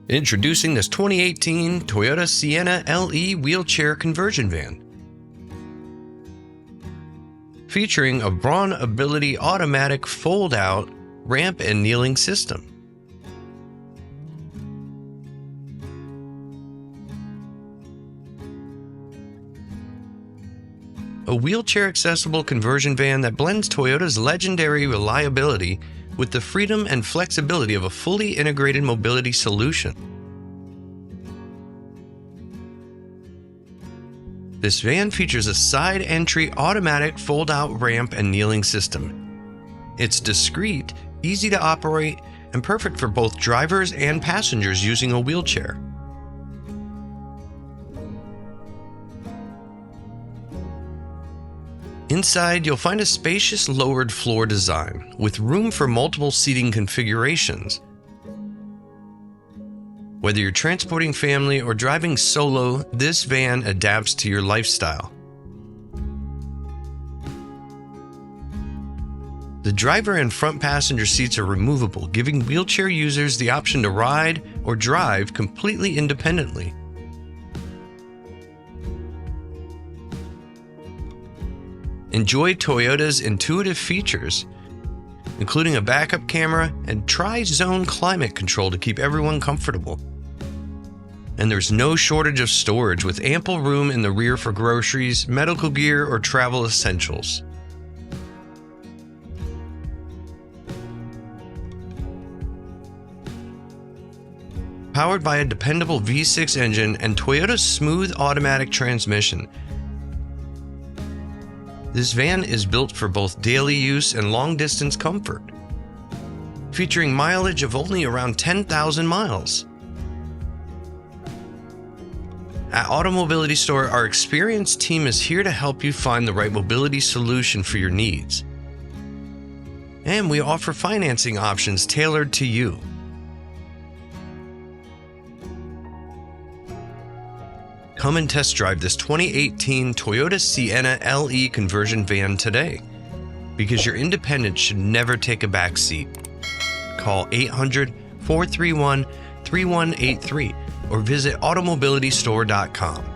Introducing this 2018 Toyota Sienna LE wheelchair conversion van. Featuring a BraunAbility automatic fold-out ramp and kneeling system. A wheelchair-accessible conversion van that blends Toyota's legendary reliability with the freedom and flexibility of a fully integrated mobility solution. This van features a side-entry automatic fold-out ramp and kneeling system. It's discreet, easy to operate, and perfect for both drivers and passengers using a wheelchair. Inside, you'll find a spacious lowered floor design with room for multiple seating configurations. Whether you're transporting family or driving solo, this van adapts to your lifestyle. The driver and front passenger seats are removable, giving wheelchair users the option to ride or drive completely independently. Enjoy Toyota's intuitive features, including a backup camera and tri-zone climate control to keep everyone comfortable. And there's no shortage of storage, with ample room in the rear for groceries, medical gear, or travel essentials. Powered by a dependable V6 engine and Toyota's smooth automatic transmission, this van is built for both daily use and long-distance comfort, featuring mileage of only around 10,000 miles. At Automobility Store, our experienced team is here to help you find the right mobility solution for your needs. And we offer financing options tailored to you. Come and test drive this 2018 Toyota Sienna LE conversion van today, because your independence should never take a back seat. Call 800-431-3183 or visit automobilitystore.com.